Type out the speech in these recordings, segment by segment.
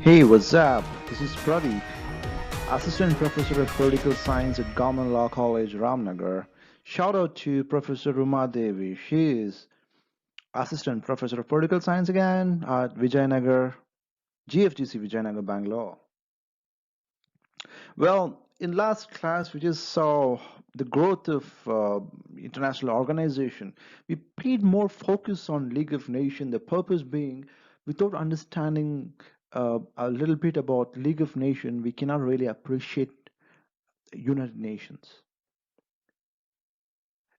Hey, what's up? This is Pradeep, Assistant Professor of Political Science at Government Law College, Ramnagar. Shout out to Professor Ruma Devi. She is Assistant Professor of Political Science again at Vijayanagar, GFGC Vijayanagar, Bangalore. Well, in last class, we just saw the growth of international organization. We paid more focus on League of Nations, the purpose being, without understanding a little bit about League of Nations, we cannot really appreciate United Nations.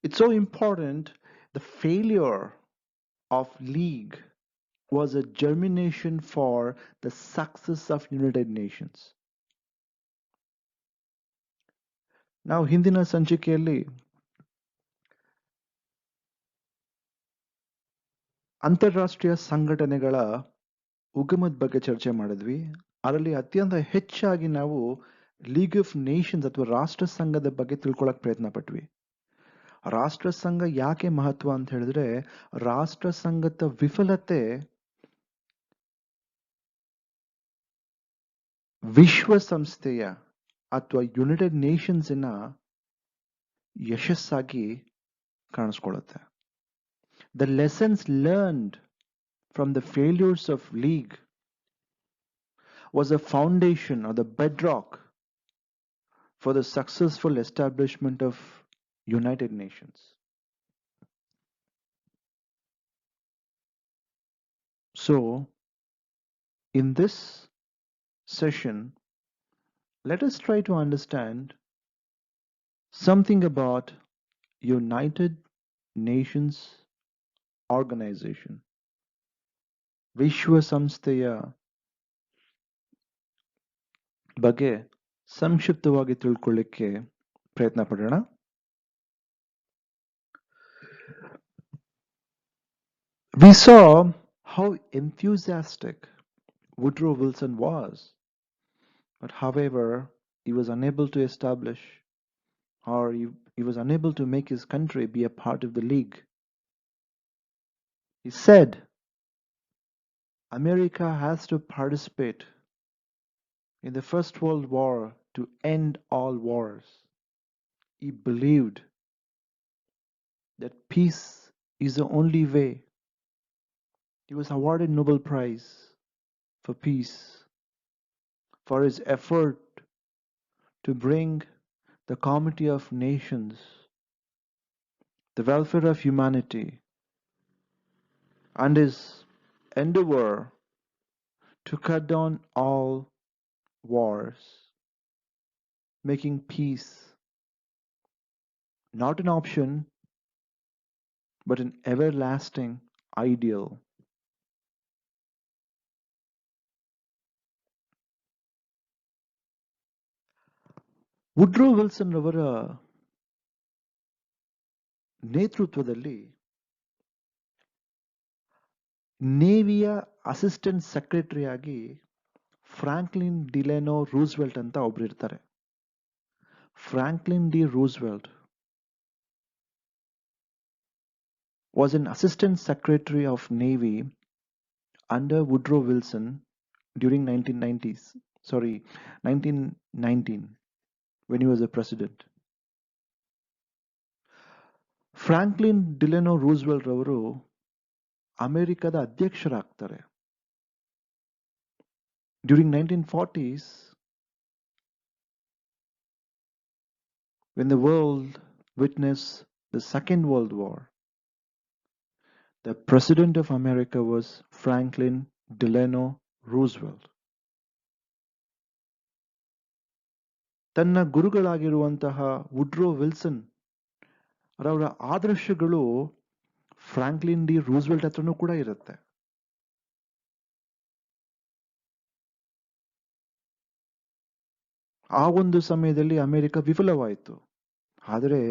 It's so important. The failure of League was a germination for the success of United Nations. ನಾವು ಹಿಂದಿನ ಸಂಚಿಕೆಯಲ್ಲಿ ಅಂತಾರಾಷ್ಟ್ರೀಯ ಸಂಘಟನೆಗಳ ಉಗಮದ ಬಗ್ಗೆ ಚರ್ಚೆ ಮಾಡಿದ್ವಿ. ಅದರಲ್ಲಿ ಅತ್ಯಂತ ಹೆಚ್ಚಾಗಿ ನಾವು ಲೀಗ್ ಆಫ್ ನೇಷನ್ಸ್ ಅಥವಾ ರಾಷ್ಟ್ರ ಸಂಘದ ಬಗ್ಗೆ ತಿಳ್ಕೊಳ್ಳೋಕೆ ಪ್ರಯತ್ನ ಪಟ್ವಿ. ರಾಷ್ಟ್ರ ಸಂಘ ಯಾಕೆ ಮಹತ್ವ ಅಂತ ಹೇಳಿದ್ರೆ, ರಾಷ್ಟ್ರ ಸಂಘದ ವಿಫಲತೆ ವಿಶ್ವಸಂಸ್ಥೆಯ ಅಥವಾ United ನೇಷನ್ಸಿನ ಯಶಸ್ಸಾಗಿ ಕಾಣಿಸ್ಕೊಳ್ಳುತ್ತೆ. The lessons learned from the failures of League was a foundation or the bedrock for the successful establishment of United Nations. So, in this session, let us try to understand something about United Nations Organization. ವಿಶ್ವಸಂಸ್ಥೆಯ ಬಗ್ಗೆ ಸಂಕ್ಷಿಪ್ತವಾಗಿ ತಿಳ್ಕೊಳ್ಳಿಕ್ಕೆ ಪ್ರಯತ್ನ ಪಡೋಣ. We saw how enthusiastic Woodrow Wilson was, but however, he was unable to establish or he was unable to make his country be a part of the League. He said America has to participate in the First World War to end all wars. He believed that peace is the only way. He was awarded Nobel Prize for peace for his effort to bring the Committee of Nations, the welfare of humanity, and his endeavor to cut down all wars, making peace not an option but an everlasting ideal. Woodrow Wilson ಅವರ ನೇತೃತ್ವದಲ್ಲಿ ನೇವಿಯ assistant secretary ಆಗಿ Franklin Delano Roosevelt ಅಂತ ಒಬ್ರು ಇರ್ತಾರೆ. Franklin D Roosevelt was an assistant secretary of Navy under Woodrow Wilson during 1919 when he was a president. Franklin Delano Roosevelt ಅವರು ಅಮೆರಿಕದ ಅಧ್ಯಕ್ಷರಾಗ್ತಾರೆ. During 1940s, when the world witnessed the Second World War, the President of America was Franklin Delano Roosevelt. ತನ್ನ ಗುರುಗಳಾಗಿರುವಂತಹ Woodrow Wilson ಅವರ ಆದರ್ಶಗಳು Franklin D Roosevelt ಹತ್ರನೂ ಕೂಡ ಇರುತ್ತೆ. ಆ ಒಂದು ಸಮಯದಲ್ಲಿ ಅಮೆರಿಕ ವಿಫಲವಾಯಿತು. ಆದರೆ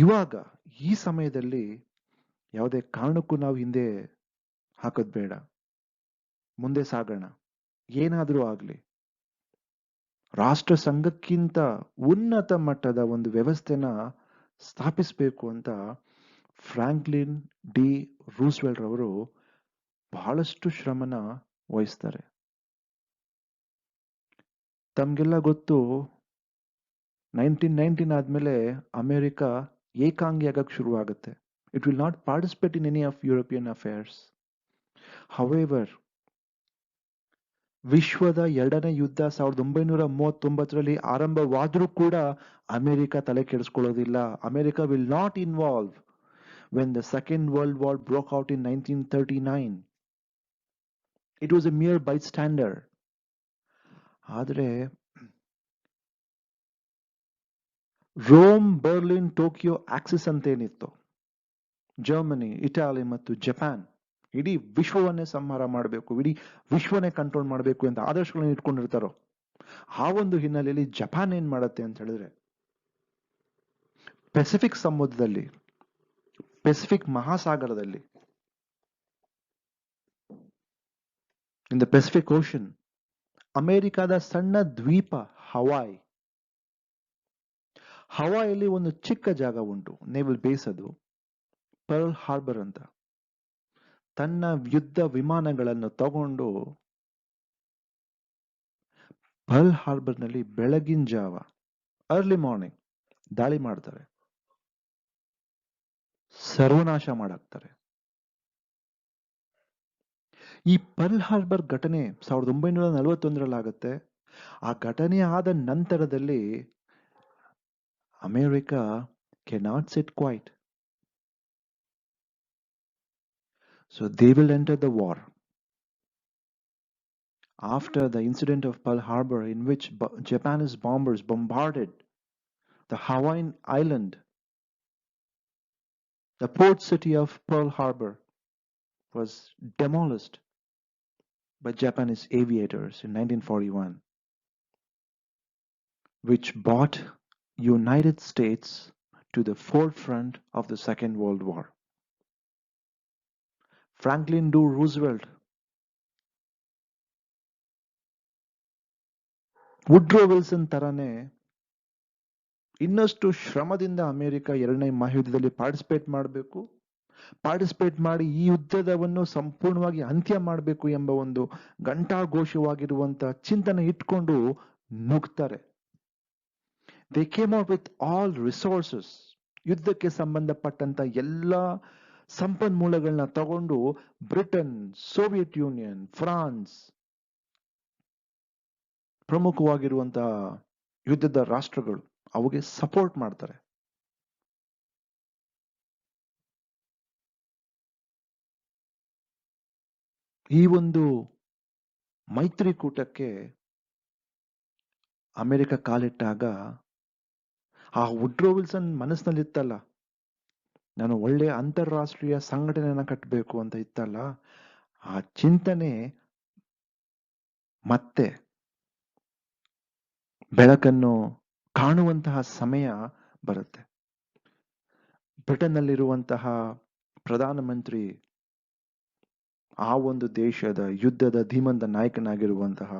ಇವಾಗ ಈ ಸಮಯದಲ್ಲಿ ಯಾವುದೇ ಕಾರಣಕ್ಕೂ ನಾವು ಹಿಂದೆ ಹಾಕೋದ್ ಬೇಡ, ಮುಂದೆ ಸಾಗೋಣ. ಏನಾದರೂ ಆಗಲಿ, ರಾಷ್ಟ್ರ ಸಂಘಕ್ಕಿಂತ ಉನ್ನತ ಮಟ್ಟದ ಒಂದು ವ್ಯವಸ್ಥೆನ ಸ್ಥಾಪಿಸಬೇಕು ಅಂತ ಫ್ರಾಂಕ್ಲಿನ್ ಡಿ ರೂಸ್ವೆಲ್ಟ್ ಅವರು ಬಹಳಷ್ಟು ಶ್ರಮನ ವಹಿಸ್ತಾರೆ. ತಮ್ಗೆಲ್ಲ ಗೊತ್ತು, 1919 ಆದ್ಮೇಲೆ ಅಮೆರಿಕ ಏಕಾಂಗಿ ಆಗಕ್ಕೆ ಶುರು ಆಗುತ್ತೆ. It will not participate in any of European affairs. However, ವಿಶ್ವದ ಎರಡನೇ ಯುದ್ಧ 1939ರಲ್ಲಿ ಆರಂಭವಾದ್ರೂ ಕೂಡ ಅಮೆರಿಕ ತಲೆ ಕೆಡಿಸ್ಕೊಳ್ಳೋದಿಲ್ಲ. America will not involve when the second world war broke out in 1939. It was a mere bystander. ಆದರೆ ರೋಮ್, ಬರ್ಲಿನ್, ಟೋಕಿಯೋ ಆಕ್ಸಿಸ್ ಅಂತೇನಿತ್ತು, ಜರ್ಮನಿ, ಇಟಾಲಿ ಮತ್ತು ಜಪಾನ್ ಇಡೀ ವಿಶ್ವವನ್ನೇ ಸಂಹಾರ ಮಾಡಬೇಕು, ಇಡೀ ವಿಶ್ವನೇ ಕಂಟ್ರೋಲ್ ಮಾಡಬೇಕು ಅಂತ ಆದರ್ಶಗಳನ್ನ ಇಟ್ಕೊಂಡಿರ್ತಾರೋ, ಆ ಒಂದು ಹಿನ್ನೆಲೆಯಲ್ಲಿ ಜಪಾನ್ ಏನ್ ಮಾಡತ್ತೆ ಅಂತ ಹೇಳಿದ್ರೆ, ಪೆಸಿಫಿಕ್ ಸಮುದ್ರದಲ್ಲಿ, ಪೆಸಿಫಿಕ್ ಮಹಾಸಾಗರದಲ್ಲಿ, ಇನ್ ದ ಪೆಸಿಫಿಕ್ ಓಷನ್, ಅಮೆರಿಕಾದ ಸಣ್ಣ ದ್ವೀಪ ಹವಾಯ್, ಹವಾಯಲ್ಲಿ ಒಂದು ಚಿಕ್ಕ ಜಾಗ ಉಂಟು, ನೇವಲ್ ಬೇಸ್, ಅದು ಪರ್ಲ್ ಹಾರ್ಬರ್ ಅಂತ. ತನ್ನ ಯುದ್ಧ ವಿಮಾನಗಳನ್ನು ತಗೊಂಡು ಪರ್ಲ್ ಹಾರ್ಬರ್ನಲ್ಲಿ ಬೆಳಗಿನ ಜಾವ, ಅರ್ಲಿ ಮಾರ್ನಿಂಗ್ ದಾಳಿ ಮಾಡ್ತಾರೆ, ಸರ್ವನಾಶ ಮಾಡಾಕ್ತಾರೆ. ಈ ಪರ್ಲ್ ಹಾರ್ಬರ್ ಘಟನೆ 1941ರಲ್ಲಿ ಆಗುತ್ತೆ. ಆ ಘಟನೆ ಆದ ನಂತರದಲ್ಲಿ America cannot sit quiet. So they will enter the war. After the incident of Pearl Harbor, in which Japanese bombers bombarded the Hawaiian island, the port city of Pearl Harbor was demolished by Japanese aviators in 1941, which brought United States to the forefront of the Second World War. Franklin D. Roosevelt, Woodrow Wilson ತರಾನೇ ಇನ್ನಷ್ಟು ಶ್ರಮದಿಂದ America ಎರಡನೇ ಮಹಾಯುದ್ಧದಲ್ಲಿ participate ಮಾಡಿ ಈ ಯುದ್ಧವನ್ನು ಸಂಪೂರ್ಣವಾಗಿ ಅಂತ್ಯ ಮಾಡಬೇಕು ಎಂಬ ಒಂದು ಘಂಟಾಘೋಷವಾಗಿರುವಂತಹ ಚಿಂತನೆ ಇಟ್ಕೊಂಡು ನುಗ್ತಾರೆ. They came out with all resources. ಯುದ್ಧಕ್ಕೆ ಸಂಬಂಧಪಟ್ಟಂತ ಎಲ್ಲ ಸಂಪನ್ಮೂಲಗಳನ್ನ ತಗೊಂಡು ಬ್ರಿಟನ್, ಸೋವಿಯತ್ ಯೂನಿಯನ್, ಫ್ರಾನ್ಸ್, ಪ್ರಮುಖವಾಗಿರುವಂತಹ ಯುದ್ಧದ ರಾಷ್ಟ್ರಗಳು ಅವುಗೆ ಸಪೋರ್ಟ್ ಮಾಡ್ತಾರೆ. ಈ ಒಂದು ಮೈತ್ರಿಕೂಟಕ್ಕೆ ಅಮೆರಿಕ ಕಾಲಿಟ್ಟಾಗ ಆ ವುಡ್ರೋ ವಿಲ್ಸನ್ ಮನಸ್ಸಿನಲ್ಲಿತ್ತಲ್ಲ, ನಾನು ಒಳ್ಳೆಯ ಅಂತಾರಾಷ್ಟ್ರೀಯ ಸಂಘಟನೆಯನ್ನ ಕಟ್ಟಬೇಕು ಅಂತ ಇತ್ತಲ್ಲ, ಆ ಚಿಂತನೆ ಮತ್ತೆ ಬೆಳಕನ್ನು ಕಾಣುವಂತಹ ಸಮಯ ಬರುತ್ತೆ. ಬ್ರಿಟನ್ನಲ್ಲಿರುವಂತಹ ಪ್ರಧಾನಮಂತ್ರಿ, ಆ ಒಂದು ದೇಶದ ಯುದ್ಧದ ಧೀಮಂತ ನಾಯಕನಾಗಿರುವಂತಹ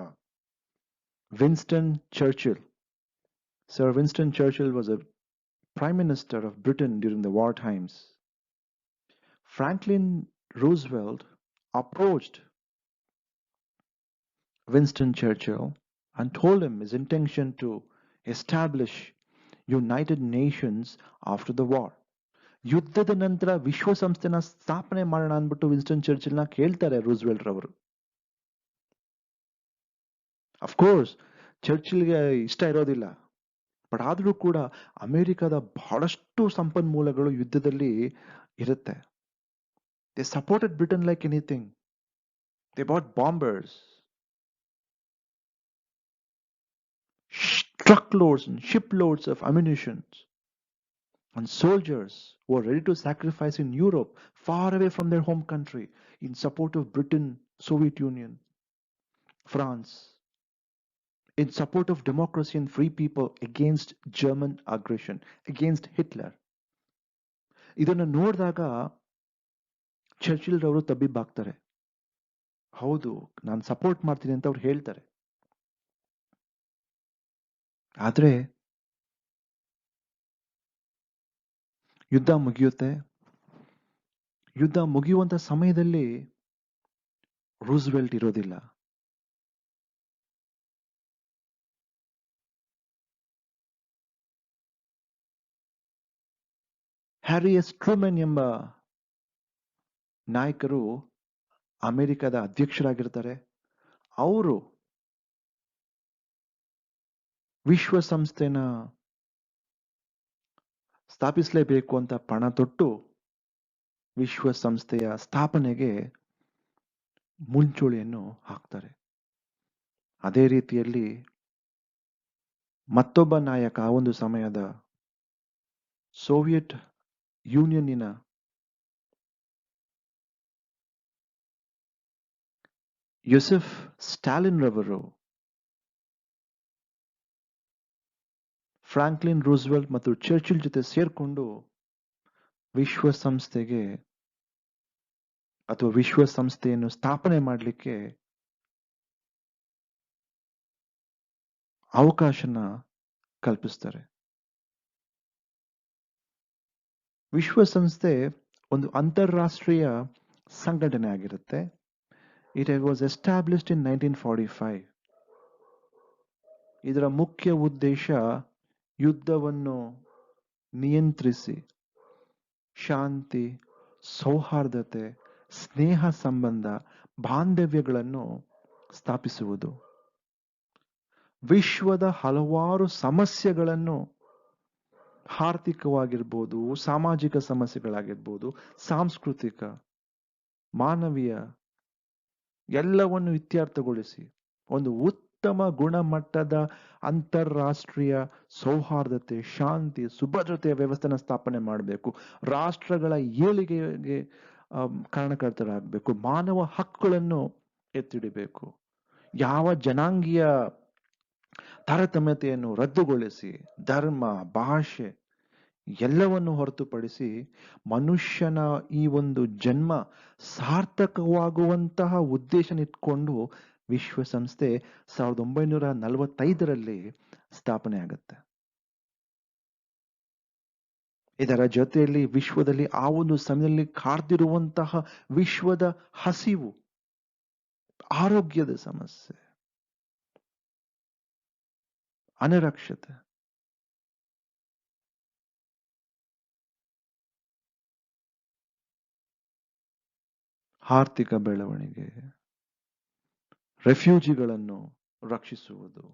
Winston Churchill. Sir Winston Churchill was a Prime Minister of Britain during the war times. Franklin Roosevelt approached Winston Churchill and told him his intention to establish United Nations after the war. ಯುದ್ಧದ ನಂತರ ವಿಶ್ವಸಂಸ್ಥೆನ ಸ್ಥಾಪನೆ ಮಾಡೋಣ ಅಂದ್ಬಿಟ್ಟು Winston ಚರ್ಚಿಲ್ನ ಕೇಳ್ತಾರೆ Roosevelt ರವರು. Of course ಚರ್ಚಿಲ್ಗೆ ಇಷ್ಟ ಇರೋದಿಲ್ಲ, but ಆದ್ರೂ ಕೂಡ ಅಮೆರಿಕದ ಬಹಳಷ್ಟು ಸಂಪನ್ಮೂಲಗಳು ಯುದ್ಧದಲ್ಲಿ ಇರುತ್ತೆ. They supported Britain like anything. They bot ಬಾಂಬರ್ಸ್, truckloads and shiploads of ammunition, and soldiers who are ready to sacrifice in Europe, far away from their home country, in support of Britain, Soviet Union, France, in support of democracy and free people against German aggression, against Hitler. ಇದನ್ನು ನೋಡಿದಾಗ Churchill ರವರು ತಬ್ಬಿಬ್ಬಾಗ್ತಾರೆ. ಹೌದು, ನಾನು support ಮಾಡ್ತೀನಿ ಅಂತ ಅವ್ರು ಹೇಳ್ತಾರೆ. ಆದ್ರೆ ಯುದ್ಧ ಮುಗಿಯುತ್ತೆ. ಯುದ್ಧ ಮುಗಿಯುವಂತ ಸಮಯದಲ್ಲಿ ರೂಸ್ವೆಲ್ಟ್ ಇರೋದಿಲ್ಲ. ಹ್ಯಾರಿ ಎಸ್ ಟ್ರೂಮನ್ ಎಂಬ ನಾಯಕರು ಅಮೆರಿಕದ ಅಧ್ಯಕ್ಷರಾಗಿರ್ತಾರೆ. ಅವರು ವಿಶ್ವಸಂಸ್ಥೆನ ಸ್ಥಾಪಿಸಲೇಬೇಕು ಅಂತ ಪಣ ತೊಟ್ಟು ವಿಶ್ವಸಂಸ್ಥೆಯ ಸ್ಥಾಪನೆಗೆ ಮುಂಚೂಣಿಯನ್ನು ಹಾಕ್ತಾರೆ. ಅದೇ ರೀತಿಯಲ್ಲಿ ಮತ್ತೊಬ್ಬ ನಾಯಕ ಆ ಒಂದು ಸಮಯದ ಸೋವಿಯತ್ ಯೂನಿಯನ್ನಿನ ಯೋಸೆಫ್ ಸ್ಟಾಲಿನ್ ರವರು ಫ್ರಾಂಕ್ಲಿನ್ ರೂಸ್ವೆಲ್ಟ್ ಮತ್ತು ಚರ್ಚಿಲ್ ಜೊತೆ ಸೇರ್ಕೊಂಡು ವಿಶ್ವಸಂಸ್ಥೆಗೆ ಅಥವಾ ವಿಶ್ವಸಂಸ್ಥೆಯನ್ನು ಸ್ಥಾಪನೆ ಮಾಡಲಿಕ್ಕೆ ಅವಕಾಶನ ಕಲ್ಪಿಸ್ತಾರೆ. ವಿಶ್ವಸಂಸ್ಥೆ ಒಂದು ಅಂತಾರಾಷ್ಟ್ರೀಯ ಸಂಘಟನೆ ಆಗಿರುತ್ತೆ. It was established in 1945. ಇದರ ಮುಖ್ಯ ಉದ್ದೇಶ ಯುದ್ಧವನ್ನು ನಿಯಂತ್ರಿಸಿ ಶಾಂತಿ, ಸೌಹಾರ್ದತೆ, ಸ್ನೇಹ ಸಂಬಂಧ, ಬಾಂಧವ್ಯಗಳನ್ನು ಸ್ಥಾಪಿಸುವುದು. ವಿಶ್ವದ ಹಲವಾರು ಸಮಸ್ಯೆಗಳನ್ನು, ಆರ್ಥಿಕವಾಗಿರ್ಬೋದು, ಸಾಮಾಜಿಕ ಸಮಸ್ಯೆಗಳಾಗಿರ್ಬೋದು, ಸಾಂಸ್ಕೃತಿಕ, ಮಾನವೀಯ ಎಲ್ಲವನ್ನು ಇತ್ಯರ್ಥಗೊಳಿಸಿ ಒಂದು ಉತ್ತಮ ಗುಣಮಟ್ಟದ ಅಂತಾರಾಷ್ಟ್ರೀಯ ಸೌಹಾರ್ದತೆ, ಶಾಂತಿ, ಸುಭದ್ರತೆಯ ವ್ಯವಸ್ಥೆನ ಸ್ಥಾಪನೆ ಮಾಡಬೇಕು. ರಾಷ್ಟ್ರಗಳ ಏಳಿಗೆಗೆ ಕಾರಣಕರ್ತರಾಗಬೇಕು. ಮಾನವ ಹಕ್ಕುಗಳನ್ನು ಎತ್ತಿಡಬೇಕು. ಯಾವ ಜನಾಂಗೀಯ ತಾರತಮ್ಯತೆಯನ್ನು ರದ್ದುಗೊಳಿಸಿ ಧರ್ಮ, ಭಾಷೆ ಎಲ್ಲವನ್ನು ಹೊರತುಪಡಿಸಿ ಮನುಷ್ಯನ ಈ ಒಂದು ಜನ್ಮ ಸಾರ್ಥಕವಾಗುವಂತಹ ಉದ್ದೇಶನಿಟ್ಕೊಂಡು ವಿಶ್ವಸಂಸ್ಥೆ 1945ರಲ್ಲಿ ಸ್ಥಾಪನೆ ಆಗುತ್ತೆ. ಇದರ ಜೊತೆಯಲ್ಲಿ ವಿಶ್ವದಲ್ಲಿ ಆ ಒಂದು ಸಮಯದಲ್ಲಿ ಕಾಡ್ತಿರುವಂತಹ ವಿಶ್ವದ ಹಸಿವು, ಆರೋಗ್ಯದ ಸಮಸ್ಯೆ, ಅನಿರಕ್ಷತೆ, ಆರ್ಥಿಕ ಬೆಳವಣಿಗೆ, ರೆಫ್ಯೂಜಿಗಳನ್ನು ರಕ್ಷಿಸುವುದು,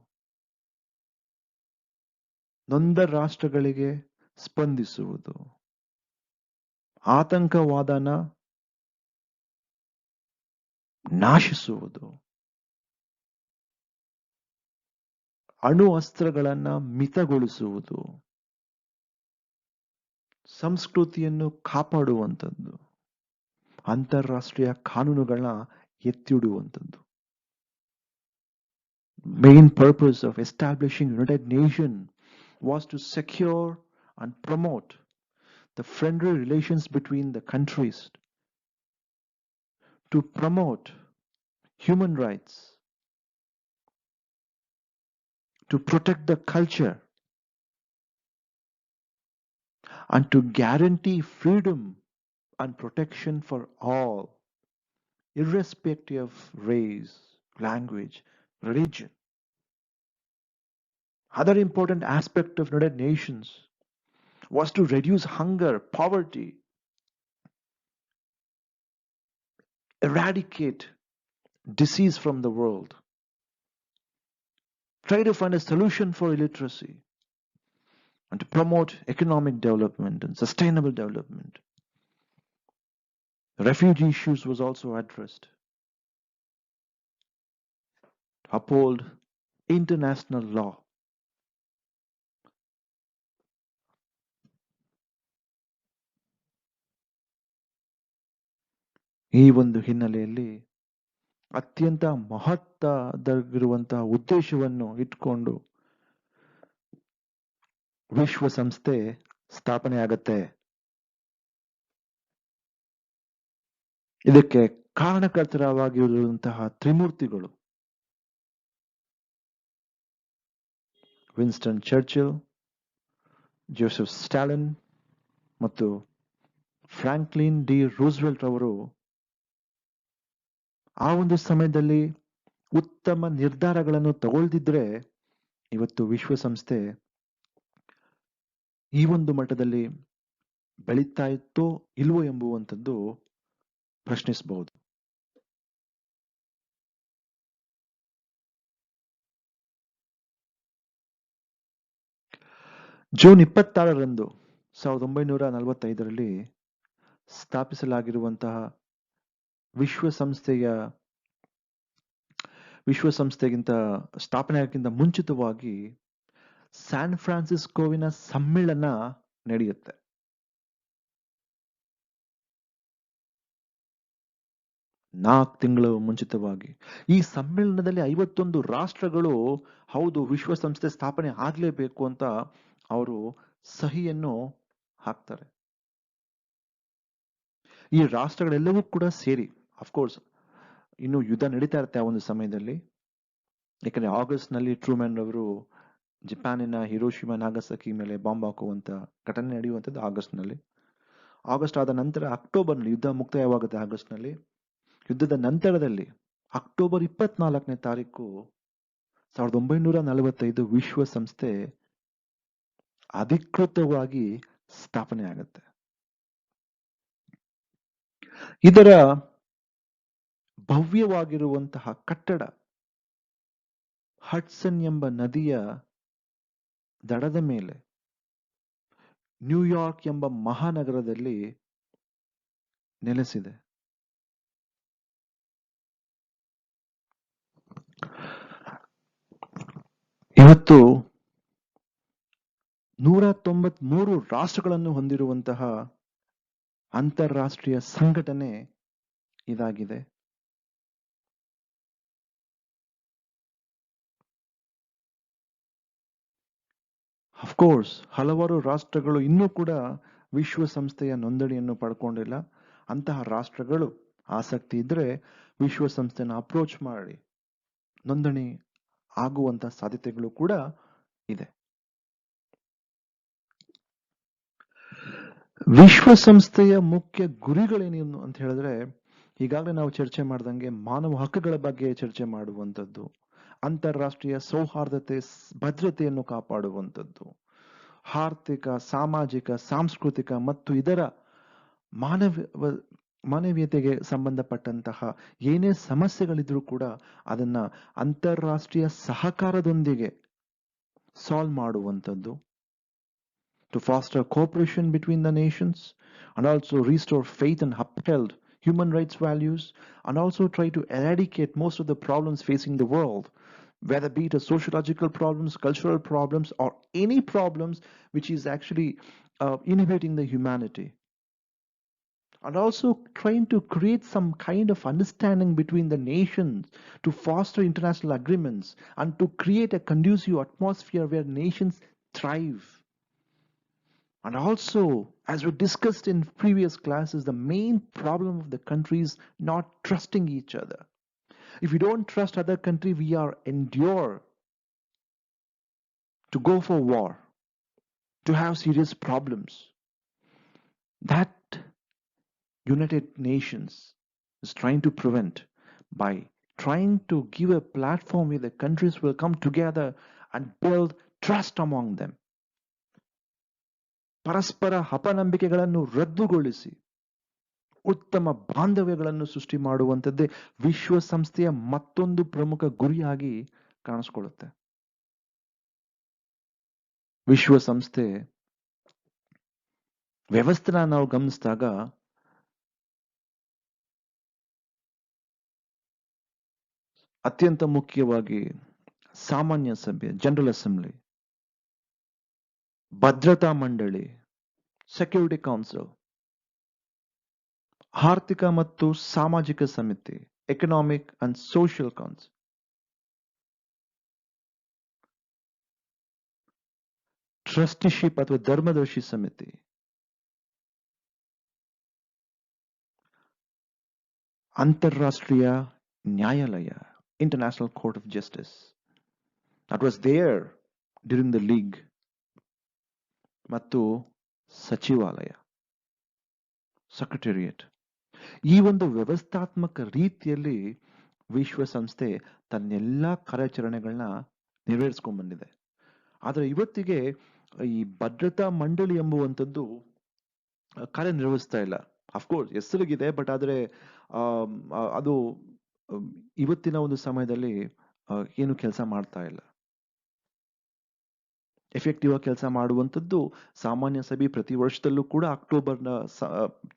ನೊಂದ ರಾಷ್ಟ್ರಗಳಿಗೆ ಸ್ಪಂದಿಸುವುದು, ಆತಂಕವಾದನ ನಾಶಿಸುವುದು, ಅಣು ಅಸ್ತ್ರಗಳನ್ನ ಮಿತಗೊಳಿಸುವುದು, ಸಂಸ್ಕೃತಿಯನ್ನು ಕಾಪಾಡುವಂಥದ್ದು, ಅಂತಾರಾಷ್ಟ್ರೀಯ ಕಾನೂನುಗಳನ್ನ ಎತ್ತಿಡುವಂಥದ್ದು. Main purpose of establishing United Nations was to secure and promote the friendly relations between the countries, to promote human rights, to protect the culture, and to guarantee freedom and protection for all, irrespective of race, language, religion. Other important aspect of United Nations was to reduce hunger, poverty, eradicate disease from the world, try to find a solution for illiteracy, and to promote economic development and sustainable development. Refugee issues was also addressed. To uphold international law. ಈ ಒಂದು ಹಿನ್ನೆಲೆಯಲ್ಲಿ ಅತ್ಯಂತ ಮಹತ್ವದಾಗಿರುವಂತಹ ಉದ್ದೇಶವನ್ನು ಇಟ್ಕೊಂಡು ವಿಶ್ವಸಂಸ್ಥೆ ಸ್ಥಾಪನೆ ಆಗತ್ತೆ. ಇದಕ್ಕೆ ಕಾರಣಕರ್ತರವಾಗಿರುವಂತಹ ತ್ರಿಮೂರ್ತಿಗಳು ವಿನ್ಸ್ಟನ್ ಚರ್ಚಿಲ್, ಜೋಸೆಫ್ ಸ್ಟಾಲಿನ್ ಮತ್ತು ಫ್ರಾಂಕ್ಲಿನ್ ಡಿ ರೂಸ್ವೆಲ್ಟ್ ಅವರು ಆ ಒಂದು ಸಮಯದಲ್ಲಿ ಉತ್ತಮ ನಿರ್ಧಾರಗಳನ್ನು ತಗೊಳ್ದಿದ್ರೆ ಇವತ್ತು ವಿಶ್ವಸಂಸ್ಥೆ ಈ ಒಂದು ಮಟ್ಟದಲ್ಲಿ ಬೆಳೀತಾ ಇತ್ತೋ ಇಲ್ವೋ ಎಂಬುವಂಥದ್ದು ಪ್ರಶ್ನಿಸಬಹುದು. ಜೂನ್ 26ರಂದು 1945ರಲ್ಲಿ ಸ್ಥಾಪಿಸಲಾಗಿರುವಂತಹ ವಿಶ್ವಸಂಸ್ಥೆಗಿಂತ ಸ್ಥಾಪನೆ ಆಗೋಕ್ಕಿಂತ ಮುಂಚಿತವಾಗಿ ಸ್ಯಾನ್ ಫ್ರಾನ್ಸಿಸ್ಕೋವಿನ ಸಮ್ಮೇಳನ ನಡೆಯುತ್ತೆ. 4 ತಿಂಗಳು ಮುಂಚಿತವಾಗಿ ಈ ಸಮ್ಮೇಳನದಲ್ಲಿ 51 ರಾಷ್ಟ್ರಗಳು ಹೌದು ವಿಶ್ವಸಂಸ್ಥೆ ಸ್ಥಾಪನೆ ಆಗ್ಲೇಬೇಕು ಅಂತ ಅವರು ಸಹಿಯನ್ನು ಹಾಕ್ತಾರೆ. ಈ ರಾಷ್ಟ್ರಗಳೆಲ್ಲವೂ ಕೂಡ ಸೇರಿ ಅಫ್ಕೋರ್ಸ್ ಇನ್ನು ಯುದ್ಧ ನಡೀತಾ ಇರುತ್ತೆ ಆ ಒಂದು ಸಮಯದಲ್ಲಿ. ಯಾಕಂದ್ರೆ ಆಗಸ್ಟ್ ನಲ್ಲಿ ಟ್ರೂಮನ್ ಅವರು ಜಪಾನಿನ ಹಿರೋಶಿಮಾ ನಾಗಸಾಕಿ ಮೇಲೆ ಬಾಂಬ್ ಹಾಕುವಂತ ಘಟನೆ ನಡೆಯುವಂಥದ್ದು ಆಗಸ್ಟ್ ನಲ್ಲಿ. ಆಗಸ್ಟ್ ಆದ ನಂತರ ಅಕ್ಟೋಬರ್ ನಲ್ಲಿ ಯುದ್ಧ ಮುಕ್ತಾಯವಾಗುತ್ತೆ. ಆಗಸ್ಟ್ ನಲ್ಲಿ ಯುದ್ಧದ ನಂತರದಲ್ಲಿ ಅಕ್ಟೋಬರ್ 24ನೇ ತಾರೀಕು 1945 ವಿಶ್ವಸಂಸ್ಥೆ ಅಧಿಕೃತವಾಗಿ ಸ್ಥಾಪನೆ ಆಗುತ್ತೆ. ಇದರ ಭವ್ಯವಾಗಿರುವಂತಹ ಕಟ್ಟಡ ಹಡ್ಸನ್ ಎಂಬ ನದಿಯ ದಡದ ಮೇಲೆ ನ್ಯೂಯಾರ್ಕ್ ಎಂಬ ಮಹಾನಗರದಲ್ಲಿ ನೆಲೆಸಿದೆ. ಇವತ್ತು 193 ರಾಷ್ಟ್ರಗಳನ್ನು ಹೊಂದಿರುವಂತಹ ಅಂತಾರಾಷ್ಟ್ರೀಯ ಸಂಘಟನೆ ಇದಾಗಿದೆ. ಅಫ್ಕೋರ್ಸ್ ಹಲವಾರು ರಾಷ್ಟ್ರಗಳು ಇನ್ನೂ ಕೂಡ ವಿಶ್ವಸಂಸ್ಥೆಯ ನೋಂದಣಿಯನ್ನು ಪಡ್ಕೊಂಡಿಲ್ಲ. ಅಂತಹ ರಾಷ್ಟ್ರಗಳು ಆಸಕ್ತಿ ಇದ್ರೆ ವಿಶ್ವಸಂಸ್ಥೆನ ಅಪ್ರೋಚ್ ಮಾಡಿ ನೋಂದಣಿ ಆಗುವಂತ ಸಾಧ್ಯತೆಗಳು ಕೂಡ ಇದೆ. ವಿಶ್ವಸಂಸ್ಥೆಯ ಮುಖ್ಯ ಗುರಿಗಳೇನೇನು ಅಂತ ಹೇಳಿದ್ರೆ, ಈಗಾಗಲೇ ನಾವು ಚರ್ಚೆ ಮಾಡ್ದಂಗೆ ಮಾನವ ಹಕ್ಕುಗಳ ಬಗ್ಗೆ ಚರ್ಚೆ ಮಾಡುವಂಥದ್ದು, ಅಂತಾರಾಷ್ಟ್ರೀಯ ಸೌಹಾರ್ದತೆ ಭದ್ರತೆಯನ್ನು ಕಾಪಾಡುವಂಥದ್ದು, ಆರ್ಥಿಕ, ಸಾಮಾಜಿಕ, ಸಾಂಸ್ಕೃತಿಕ ಮತ್ತು ಇದರ ಮಾನವೀಯತೆಗೆ ಸಂಬಂಧಪಟ್ಟಂತಹ ಏನೇ ಸಮಸ್ಯೆಗಳಿದ್ರೂ ಕೂಡ ಅದನ್ನ ಅಂತಾರಾಷ್ಟ್ರೀಯ ಸಹಕಾರದೊಂದಿಗೆ ಸಾಲ್ವ್ ಮಾಡುವಂಥದ್ದು, to foster cooperation between the nations and also restore faith and upheld human rights values, and also try to eradicate most of the problems facing the world, whether be it a sociological problems, cultural problems, or any problems which is actually inhibiting the humanity. And also trying to create some kind of understanding between the nations to foster international agreements and to create a conducive atmosphere where nations thrive. And also, as we discussed in previous classes, the main problem of the country is not trusting each other. If we don't trust other country, we are endured to go for war, to have serious problems. That United Nations is trying to prevent by trying to give a platform where the countries will come together and build trust among them. ಪರಸ್ಪರ ಅಪನಂಬಿಕೆಗಳನ್ನು ರದ್ದುಗೊಳಿಸಿ ಉತ್ತಮ ಬಾಂಧವ್ಯಗಳನ್ನು ಸೃಷ್ಟಿ ಮಾಡುವಂಥದ್ದೇ ವಿಶ್ವಸಂಸ್ಥೆಯ ಮತ್ತೊಂದು ಪ್ರಮುಖ ಗುರಿಯಾಗಿ ಕಾಣಿಸ್ಕೊಳ್ಳುತ್ತೆ. ವಿಶ್ವಸಂಸ್ಥೆ ವ್ಯವಸ್ಥೆನ ನಾವು ಗಮನಿಸಿದಾಗ ಅತ್ಯಂತ ಮುಖ್ಯವಾಗಿ ಸಾಮಾನ್ಯ ಸಭೆ, ಜನರಲ್ ಅಸೆಂಬ್ಲಿ, ಭದ್ರತಾ ಮಂಡಳಿ, ಸೆಕ್ಯೂರಿಟಿ ಕೌನ್ಸಿಲ್, ಆರ್ಥಿಕ ಮತ್ತು ಸಾಮಾಜಿಕ ಸಮಿತಿ, economic and social council, trusteeship ಅಥವಾ ಧರ್ಮದರ್ಶಿ ಸಮಿತಿ, ಅಂತಾರಾಷ್ಟ್ರೀಯ ನ್ಯಾಯಾಲಯ, international court of justice, that was there during the league, ಮತ್ತು ಸಚಿವಾಲಯ, ಸೆಕ್ರೆಟರಿಯೇಟ್. ಈ ಒಂದು ವ್ಯವಸ್ಥಾತ್ಮಕ ರೀತಿಯಲ್ಲಿ ವಿಶ್ವಸಂಸ್ಥೆ ತನ್ನೆಲ್ಲ ಕಾರ್ಯಾಚರಣೆಗಳನ್ನ ನೆರವೇರಿಸ್ಕೊಂಡ್ ಬಂದಿದೆ. ಆದರೆ ಇವತ್ತಿಗೆ ಈ ಭದ್ರತಾ ಮಂಡಳಿ ಎಂಬುವಂಥದ್ದು ಕಾರ್ಯನಿರ್ವಹಿಸ್ತಾ ಇಲ್ಲ. ಅಫ್ಕೋರ್ಸ್ ಹೆಸರಿಗಿದೆ, ಬಟ್ ಆದರೆ ಅದು ಅಮ್, ಇವತ್ತಿನ ಒಂದು ಸಮಯದಲ್ಲಿ ಏನು ಕೆಲಸ ಮಾಡ್ತಾ ಇಲ್ಲ. ಎಫೆಕ್ಟಿವ್ ಆಗಿ ಕೆಲಸ ಮಾಡುವಂಥದ್ದು ಸಾಮಾನ್ಯ ಸಭೆ ಪ್ರತಿ ವರ್ಷದಲ್ಲೂ ಕೂಡ ಅಕ್ಟೋಬರ್ನ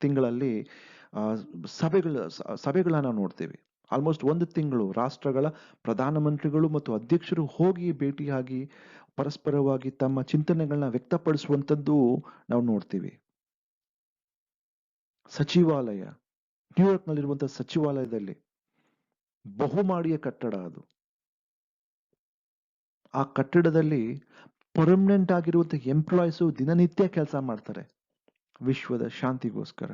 ತಿಂಗಳಲ್ಲಿ ಆ, ಸಭೆಗಳನ್ನ ನಾವು ನೋಡ್ತೇವೆ. ಆಲ್ಮೋಸ್ಟ್ ಒಂದು ತಿಂಗಳು ರಾಷ್ಟ್ರಗಳ ಪ್ರಧಾನಮಂತ್ರಿಗಳು ಮತ್ತು ಅಧ್ಯಕ್ಷರು ಹೋಗಿ ಭೇಟಿಯಾಗಿ ಪರಸ್ಪರವಾಗಿ ತಮ್ಮ ಚಿಂತನೆಗಳನ್ನ ವ್ಯಕ್ತಪಡಿಸುವಂಥದ್ದು ನಾವು ನೋಡ್ತೀವಿ. ಸಚಿವಾಲಯ, ನ್ಯೂಯಾರ್ಕ್ನಲ್ಲಿರುವಂತಹ ಸಚಿವಾಲಯದಲ್ಲಿ ಬಹುಮಾಡಿಯ ಕಟ್ಟಡ ಅದು. ಆ ಕಟ್ಟಡದಲ್ಲಿ ಪರ್ಮನೆಂಟ್ ಆಗಿರುವಂತಹ ಎಂಪ್ಲಾಯೀಸು ದಿನನಿತ್ಯ ಕೆಲಸ ಮಾಡ್ತಾರೆ ವಿಶ್ವದ ಶಾಂತಿಗೋಸ್ಕರ.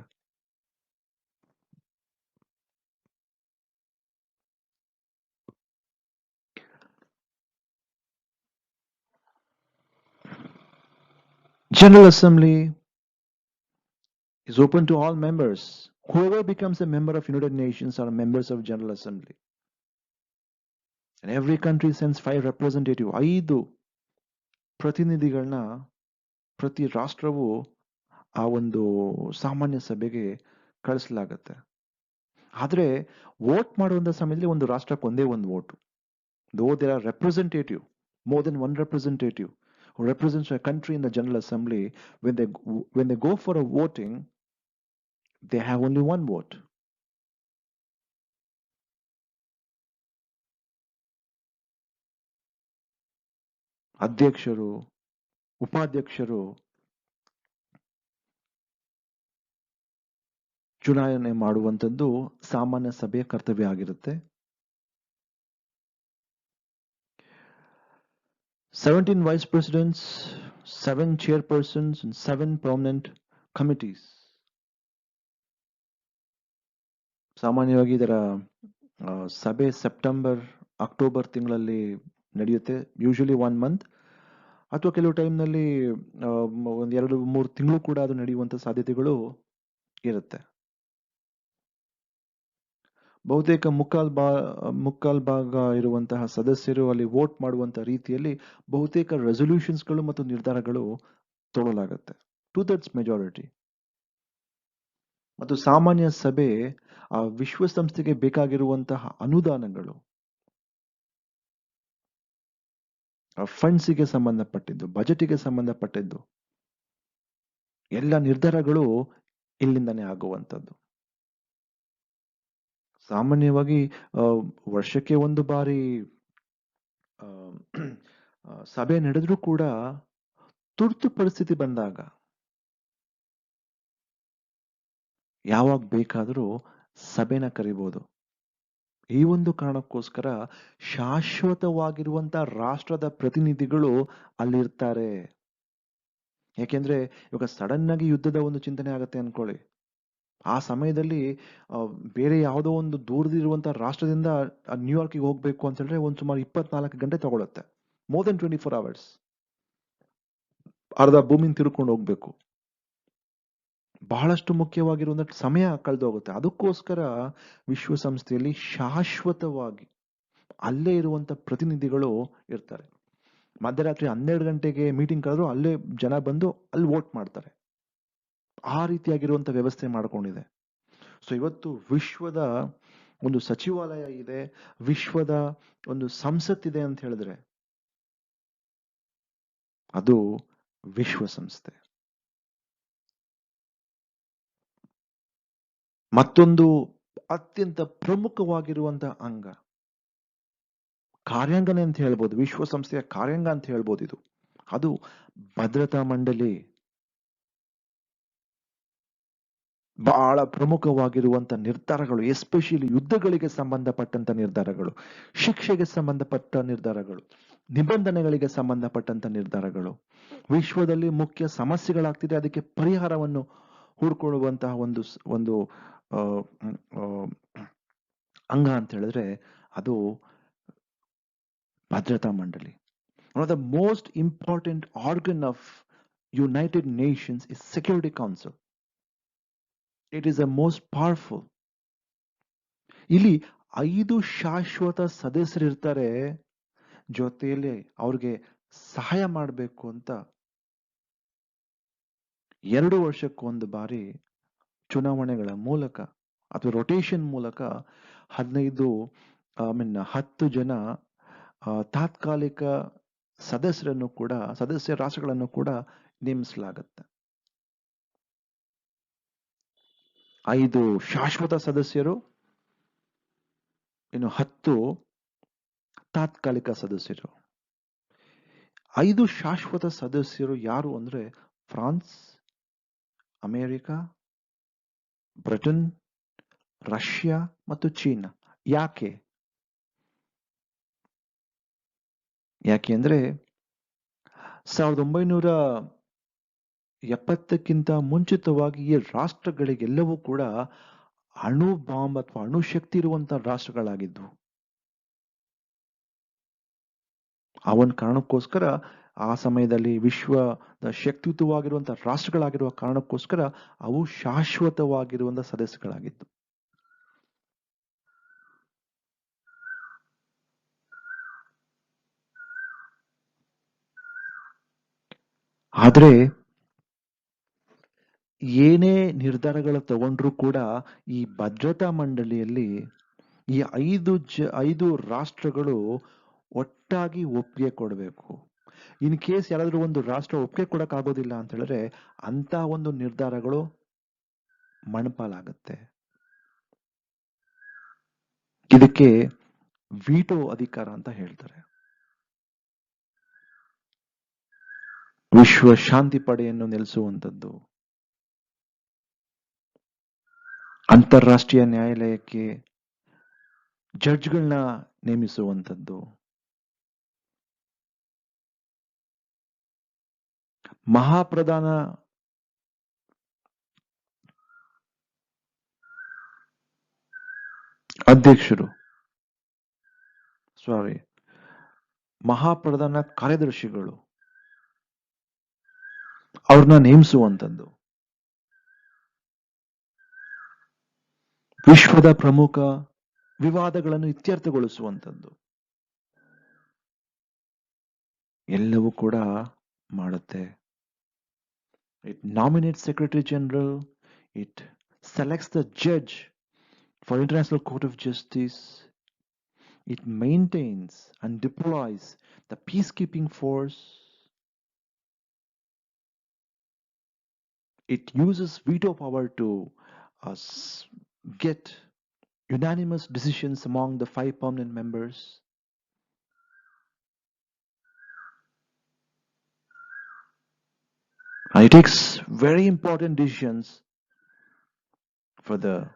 General Assembly is open to all members. Whoever becomes a member of United Nations are members of General Assembly. And every country sends 5 representatives. 5 ಪ್ರತಿನಿಧಿಗಳನ್ನ ಪ್ರತಿ ರಾಷ್ಟ್ರವು ಆ ಒಂದು ಸಾಮಾನ್ಯ ಸಭೆಗೆ ಕಳಿಸಲಾಗತ್ತೆ. ಆದ್ರೆ ವೋಟ್ ಮಾಡುವಂತ ಸಮಯದಲ್ಲಿ ಒಂದು ರಾಷ್ಟ್ರಕ್ಕೆ ಒಂದೇ ಒಂದು vote. Though there are representative, more than one representative who represents a country in the General Assembly, when they go for a voting, they have only one vote. ಅಧ್ಯಕ್ಷರು, ಉಪಾಧ್ಯಕ್ಷರು ಚುನಾವಣೆ ಮಾಡುವಂಥದ್ದು ಸಾಮಾನ್ಯ ಸಭೆಯ ಕರ್ತವ್ಯ ಆಗಿರುತ್ತೆ. 17 vice presidents, 7 chairpersons, and 7 permanent committees. ಸಾಮಾನ್ಯವಾಗಿ ಇದರ ಸಭೆ ಸೆಪ್ಟೆಂಬರ್ ಅಕ್ಟೋಬರ್ ತಿಂಗಳಲ್ಲಿ ನಡೆಯುತ್ತೆ. ಯೂಶಲಿ 1 month, ಅಥವಾ ಕೆಲವು ಟೈಮ್ನಲ್ಲಿ ಒಂದು 2-3 ತಿಂಗಳು ಕೂಡ ಅದು ನಡೆಯುವಂಥ ಸಾಧ್ಯತೆಗಳು ಇರುತ್ತೆ. ಬಹುತೇಕ ಮುಕ್ಕಾಲ್ ಭಾಗ ಇರುವಂತಹ ಸದಸ್ಯರು ಅಲ್ಲಿ ವೋಟ್ ಮಾಡುವಂತಹ ರೀತಿಯಲ್ಲಿ ಬಹುತೇಕ ರೆಸೊಲ್ಯೂಷನ್ಸ್ಗಳು ಮತ್ತು ನಿರ್ಧಾರಗಳು ತೊಗೊಳ್ಳಲಾಗತ್ತೆ. 2/3 ಮೆಜಾರಿಟಿ. ಮತ್ತು ಸಾಮಾನ್ಯ ಸಭೆ ಆ ವಿಶ್ವಸಂಸ್ಥೆಗೆ ಬೇಕಾಗಿರುವಂತಹ ಅನುದಾನಗಳು, ಫಂಡ್ಸಿಗೆ ಸಂಬಂಧಪಟ್ಟಿದ್ದು, ಬಜೆಟಿಗೆ ಸಂಬಂಧಪಟ್ಟಿದ್ದು ಎಲ್ಲ ನಿರ್ಧಾರಗಳು ಇಲ್ಲಿಂದನೇ ಆಗುವಂಥದ್ದು. ಸಾಮಾನ್ಯವಾಗಿ ವರ್ಷಕ್ಕೆ ಒಂದು ಬಾರಿ ಸಭೆ ನಡೆದ್ರೂ ಕೂಡ ತುರ್ತು ಪರಿಸ್ಥಿತಿ ಬಂದಾಗ ಯಾವಾಗ ಬೇಕಾದರೂ ಸಭೆನ ಕರಿಬಹುದು. ಈ ಒಂದು ಕಾರಣಕ್ಕೋಸ್ಕರ ಶಾಶ್ವತವಾಗಿರುವಂತ ರಾಷ್ಟ್ರದ ಪ್ರತಿನಿಧಿಗಳು ಅಲ್ಲಿರ್ತಾರೆ. ಯಾಕೆಂದ್ರೆ ಇವಾಗ ಸಡನ್ ಆಗಿ ಯುದ್ಧದ ಒಂದು ಚಿಂತನೆ ಆಗತ್ತೆ ಅನ್ಕೊಳ್ಳಿ, ಆ ಸಮಯದಲ್ಲಿ ಬೇರೆ ಯಾವುದೋ ಒಂದು ದೂರದಿರುವಂತಹ ರಾಷ್ಟ್ರದಿಂದ ನ್ಯೂಯಾರ್ಕಿಗೆ ಹೋಗ್ಬೇಕು ಅಂತ ಹೇಳಿದ್ರೆ ಒಂದು ಸುಮಾರು 24 ಗಂಟೆ ತಗೊಳುತ್ತೆ. More than 24 hours. ಅರ್ಧ ಭೂಮಿನ ತಿರ್ಕೊಂಡು ಹೋಗ್ಬೇಕು. ಬಹಳಷ್ಟು ಮುಖ್ಯವಾಗಿರುವಂತ ಸಮಯ ಕಳೆದೋಗುತ್ತೆ. ಅದಕ್ಕೋಸ್ಕರ ವಿಶ್ವಸಂಸ್ಥೆಯಲ್ಲಿ ಶಾಶ್ವತವಾಗಿ ಅಲ್ಲೇ ಇರುವಂತ ಪ್ರತಿನಿಧಿಗಳು ಇರ್ತಾರೆ. ಮಧ್ಯರಾತ್ರಿ 12 ಗಂಟೆಗೆ ಮೀಟಿಂಗ್ ಕರೆದ್ರು ಅಲ್ಲೇ ಜನ ಬಂದು ಅಲ್ಲಿ ವೋಟ್ ಮಾಡ್ತಾರೆ. ಆ ರೀತಿಯಾಗಿರುವಂತ ವ್ಯವಸ್ಥೆ ಮಾಡ್ಕೊಂಡಿದೆ. ಸೊ ಇವತ್ತು ವಿಶ್ವದ ಒಂದು ಸಚಿವಾಲಯ ಇದೆ, ವಿಶ್ವದ ಒಂದು ಸಂಸತ್ತಿದೆ ಅಂತ ಹೇಳಿದ್ರೆ ಅದು ವಿಶ್ವಸಂಸ್ಥೆ. ಮತ್ತೊಂದು ಅತ್ಯಂತ ಪ್ರಮುಖವಾಗಿರುವಂತಹ ಅಂಗ, ಕಾರ್ಯಾಂಗನೇ ಅಂತ ಹೇಳ್ಬೋದು, ವಿಶ್ವಸಂಸ್ಥೆಯ ಕಾರ್ಯಾಂಗ ಅಂತ ಹೇಳ್ಬೋದು ಇದು. ಅದು ಭದ್ರತಾ ಮಂಡಳಿ. ಬಹಳ ಪ್ರಮುಖವಾಗಿರುವಂತ ನಿರ್ಧಾರಗಳು, ಎಸ್ಪೆಷಲಿ ಯುದ್ಧಗಳಿಗೆ ಸಂಬಂಧಪಟ್ಟಂತ ನಿರ್ಧಾರಗಳು, ಶಿಕ್ಷೆಗೆ ಸಂಬಂಧಪಟ್ಟ ನಿರ್ಧಾರಗಳು, ನಿಬಂಧನೆಗಳಿಗೆ ಸಂಬಂಧಪಟ್ಟಂತ ನಿರ್ಧಾರಗಳು, ವಿಶ್ವದಲ್ಲಿ ಮುಖ್ಯ ಸಮಸ್ಯೆಗಳಾಗ್ತಿದೆ ಅದಕ್ಕೆ ಪರಿಹಾರವನ್ನು ಹುಡ್ಕೊಳ್ಳುವಂತಹ ಒಂದು ಒಂದು ಅಂಗ ಅಂತ ಹೇಳಿದ್ರೆ ಅದು ಭದ್ರತಾ ಮಂಡಳಿ. One of the most important organ of United Nations is security council. It is the most powerful. ಇಲ್ಲಿ 5 ಶಾಶ್ವತ ಸದಸ್ಯರಿರ್ತಾರೆ ಜೊತೆಯಲ್ಲಿ ಅವ್ರಿಗೆ ಸಹಾಯ ಮಾಡಬೇಕು ಅಂತ 2 ವರ್ಷಕ್ಕೊಂದು ಬಾರಿ ಚುನಾವಣೆಗಳ ಮೂಲಕ ಅಥವಾ ರೊಟೇಷನ್ ಮೂಲಕ 15 10 ಜನ ತಾತ್ಕಾಲಿಕ ಸದಸ್ಯ ರಾಷ್ಟ್ರಗಳನ್ನು ಕೂಡ ನೇಮಿಸಲಾಗುತ್ತೆ. 5 ಶಾಶ್ವತ ಸದಸ್ಯರು, ಇನ್ನು 10 ತಾತ್ಕಾಲಿಕ ಸದಸ್ಯರು. 5 ಶಾಶ್ವತ ಸದಸ್ಯರು ಯಾರು ಅಂದ್ರೆ ಫ್ರಾನ್ಸ್, ಅಮೆರಿಕ, ಬ್ರಿಟನ್, ರಷ್ಯಾ ಮತ್ತು ಚೀನಾ. ಯಾಕೆ ಅಂದ್ರೆ 1970ಕ್ಕಿಂತ ಮುಂಚಿತವಾಗಿ ಈ ರಾಷ್ಟ್ರಗಳಿಗೆಲ್ಲವೂ ಕೂಡ ಅಣು ಬಾಂಬ್ ಅಥವಾ ಅಣು ಶಕ್ತಿ ಇರುವಂತಹ ರಾಷ್ಟ್ರಗಳಾಗಿದ್ವು. ಆ ಒಂದು ಕಾರಣಕ್ಕೋಸ್ಕರ ಆ ಸಮಯದಲ್ಲಿ ವಿಶ್ವದ ಶಕ್ತಿಯುತವಾಗಿರುವಂತಹ ರಾಷ್ಟ್ರಗಳಾಗಿರುವ ಕಾರಣಕ್ಕೋಸ್ಕರ ಅವು ಶಾಶ್ವತವಾಗಿರುವಂತಹ ಸದಸ್ಯಗಳಾಗಿದ್ದು. ಆದ್ರೆ ಏನೇ ನಿರ್ಧಾರಗಳು ತಗೊಂಡ್ರೂ ಕೂಡ ಈ ಭದ್ರತಾ ಮಂಡಳಿಯಲ್ಲಿ ಈ 5 ರಾಷ್ಟ್ರಗಳು ಒಟ್ಟಾಗಿ ಒಪ್ಪಿಗೆ ಕೊಡಬೇಕು. ಇನ್ ಕೇಸ್ ಯಾರಾದ್ರೂ ಒಂದು ರಾಷ್ಟ್ರ ಒಪ್ಪಿಗೆ ಕೊಡಕ್ ಆಗೋದಿಲ್ಲ ಅಂತ ಹೇಳಿದ್ರೆ ಅಂತ ಒಂದು ನಿರ್ಧಾರಗಳು ಮಣಪಾಲಾಗತ್ತೆ. ಇದಕ್ಕೆ ವೀಟೋ ಅಧಿಕಾರ ಅಂತ ಹೇಳ್ತಾರೆ. ವಿಶ್ವ ಶಾಂತಿ ಪಡೆಯನ್ನು ನೆಲೆಸುವಂಥದ್ದು, ಅಂತಾರಾಷ್ಟ್ರೀಯ ನ್ಯಾಯಾಲಯಕ್ಕೆ ಜಡ್ಜ್ಗಳನ್ನ ನೇಮಿಸುವಂಥದ್ದು, ಮಹಾಪ್ರಧಾನ ಅಧ್ಯಕ್ಷರು ಮಹಾಪ್ರಧಾನ ಕಾರ್ಯದರ್ಶಿಗಳು ಅವ್ರನ್ನ ನೇಮಿಸುವಂಥದ್ದು, ವಿಶ್ವದ ಪ್ರಮುಖ ವಿವಾದಗಳನ್ನು ಇತ್ಯರ್ಥಗೊಳಿಸುವಂಥದ್ದು ಎಲ್ಲವೂ ಕೂಡ ಮಾಡುತ್ತೆ. It nominates Secretary General, it selects the judge for International Court of Justice, it maintains and deploys the peacekeeping force, it uses veto power to get unanimous decisions among the 5 permanent members. And it takes very important decisions for the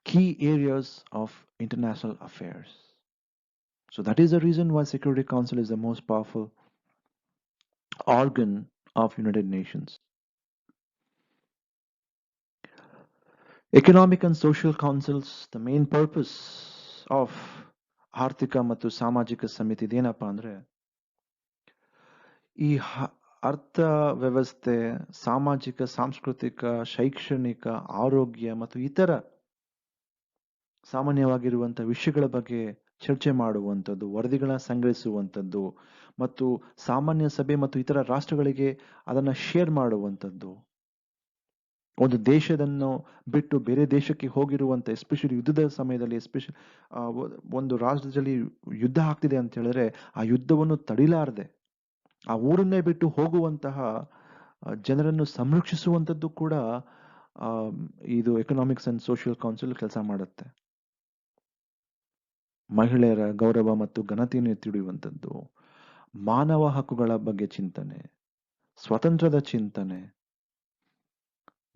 key areas of international affairs. So that is the reason why Security Council is the most powerful organ of United Nations. Economic and social councils, the main purpose of ಆರ್ಥಿಕ ಮತ್ತು ಸಾಮಾಜಿಕ ಸಮಿತಿ ಇದೇನಪ್ಪ ಅಂದ್ರೆ ಈ ಅರ್ಥ ವ್ಯವಸ್ಥೆ, ಸಾಮಾಜಿಕ, ಸಾಂಸ್ಕೃತಿಕ, ಶೈಕ್ಷಣಿಕ, ಆರೋಗ್ಯ ಮತ್ತು ಇತರ ಸಾಮಾನ್ಯವಾಗಿರುವಂತಹ ವಿಷಯಗಳ ಬಗ್ಗೆ ಚರ್ಚೆ ಮಾಡುವಂಥದ್ದು, ವರದಿಗಳನ್ನ ಸಂಗ್ರಹಿಸುವಂಥದ್ದು ಮತ್ತು ಸಾಮಾನ್ಯ ಸಭೆ ಮತ್ತು ಇತರ ರಾಷ್ಟ್ರಗಳಿಗೆ ಅದನ್ನ ಶೇರ್ ಮಾಡುವಂಥದ್ದು, ಒಂದು ದೇಶದನ್ನು ಬಿಟ್ಟು ಬೇರೆ ದೇಶಕ್ಕೆ ಹೋಗಿರುವಂತ ಎಸ್ಪೆಷಲಿ ಯುದ್ಧದ ಸಮಯದಲ್ಲಿ ಒಂದು ರಾಜ್ಯದಲ್ಲಿ ಯುದ್ಧ ಆಗ್ತಿದೆ ಅಂತ ಹೇಳಿದ್ರೆ ಆ ಯುದ್ಧವನ್ನು ತಡಿಲಾರದೆ ಆ ಊರನ್ನೇ ಬಿಟ್ಟು ಹೋಗುವಂತಹ ಜನರನ್ನು ಸಂರಕ್ಷಿಸುವಂಥದ್ದು ಕೂಡ ಇದು ಎಕನಾಮಿಕ್ಸ್ ಅಂಡ್ ಸೋಷಿಯಲ್ ಕೌನ್ಸಿಲ್ ಕೆಲಸ ಮಾಡುತ್ತೆ. ಮಹಿಳೆಯರ ಗೌರವ ಮತ್ತು ಘನತೆಯನ್ನು ಎತ್ತಿ ಹಿಡಿಯುವಂಥದ್ದು, ಮಾನವ ಹಕ್ಕುಗಳ ಬಗ್ಗೆ ಚಿಂತನೆ, ಸ್ವತಂತ್ರದ ಚಿಂತನೆ,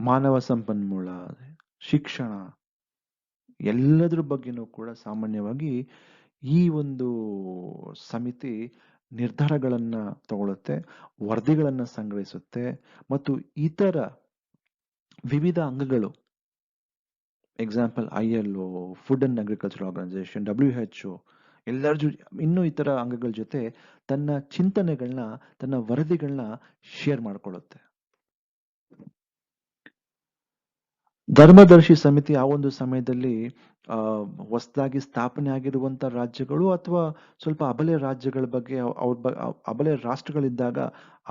ಮಾನವ ಸಂಪನ್ಮೂಲ, ಶಿಕ್ಷಣ, ಎಲ್ಲದರ ಬಗ್ಗೆನೂ ಕೂಡ ಸಾಮಾನ್ಯವಾಗಿ ಈ ಒಂದು ಸಮಿತಿ ನಿರ್ಧಾರಗಳನ್ನ ತಗೊಳುತ್ತೆ, ವರದಿಗಳನ್ನ ಸಂಗ್ರಹಿಸುತ್ತೆ ಮತ್ತು ಇತರ ವಿವಿಧ ಅಂಗಗಳು, example ILO, food and agriculture organisation, WHO, ಇನ್ನೂ ಇತರ ಅಂಗಗಳ ಜೊತೆ ತನ್ನ ಚಿಂತನೆಗಳನ್ನ, ತನ್ನ ವರದಿಗಳನ್ನ ಶೇರ್ ಮಾಡ್ಕೊಳ್ಳುತ್ತೆ. ಧರ್ಮದರ್ಶಿ ಸಮಿತಿ ಆ ಒಂದು ಸಮಯದಲ್ಲಿ ಆ, ಹೊಸದಾಗಿ ಸ್ಥಾಪನೆ ಆಗಿರುವಂತ ರಾಜ್ಯಗಳು ಅಥವಾ ಸ್ವಲ್ಪ ಅಬಲೆ ರಾಜ್ಯಗಳ ಬಗ್ಗೆ ಅಬಲೆ ರಾಷ್ಟ್ರಗಳಿದ್ದಾಗ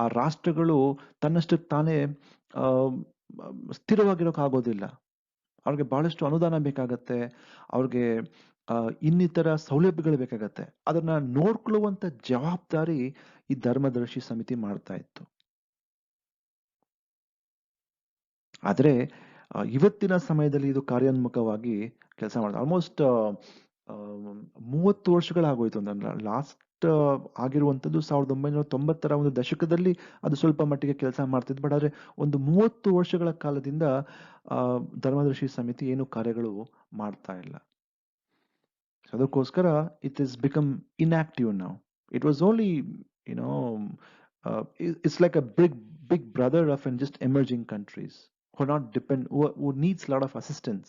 ಆ ರಾಷ್ಟ್ರಗಳು ತನ್ನಷ್ಟಕ್ಕೆ ತಾನೇ ಆ, ಸ್ಥಿರವಾಗಿರೋಕ್ಕಾಗೋದಿಲ್ಲ. ಅವ್ರಿಗೆ ಬಹಳಷ್ಟು ಅನುದಾನ ಬೇಕಾಗತ್ತೆ. ಅವ್ರಿಗೆ ಆ, ಇನ್ನಿತರ ಸೌಲಭ್ಯಗಳು ಬೇಕಾಗತ್ತೆ. ಅದನ್ನ ನೋಡ್ಕೊಳ್ಳುವಂತ ಜವಾಬ್ದಾರಿ ಈ ಧರ್ಮದರ್ಶಿ ಸಮಿತಿ ಮಾಡ್ತಾ ಇತ್ತು. ಆದ್ರೆ ಇವತ್ತಿನ ಸಮಯದಲ್ಲಿ ಇದು ಕಾರ್ಯೋನ್ಮುಖವಾಗಿ ಕೆಲಸ ಮಾಡಿದೆ. ಆಲ್ಮೋಸ್ಟ್ 30 ವರ್ಷಗಳಾಗೋಯ್ತು. ಲಾಸ್ಟ್ ಆಗಿರುವಂತದ್ದು 1990ರ ಒಂದು ದಶಕದಲ್ಲಿ ಅದು ಸ್ವಲ್ಪ ಮಟ್ಟಿಗೆ ಕೆಲಸ ಮಾಡ್ತಿದ್ದು. ಬಟ್ ಆದ್ರೆ ಒಂದು 30 ವರ್ಷಗಳ ಕಾಲದಿಂದ ಆ, ಧರ್ಮದರ್ಶಿ ಸಮಿತಿ ಏನು ಕಾರ್ಯಗಳು ಮಾಡ್ತಾ ಇಲ್ಲ. So ಅದಕ್ಕೋಸ್ಕರ it is become inactive now. It was only no it's like a big brother of and just emerging countries who are not depend who needs a lot of assistance.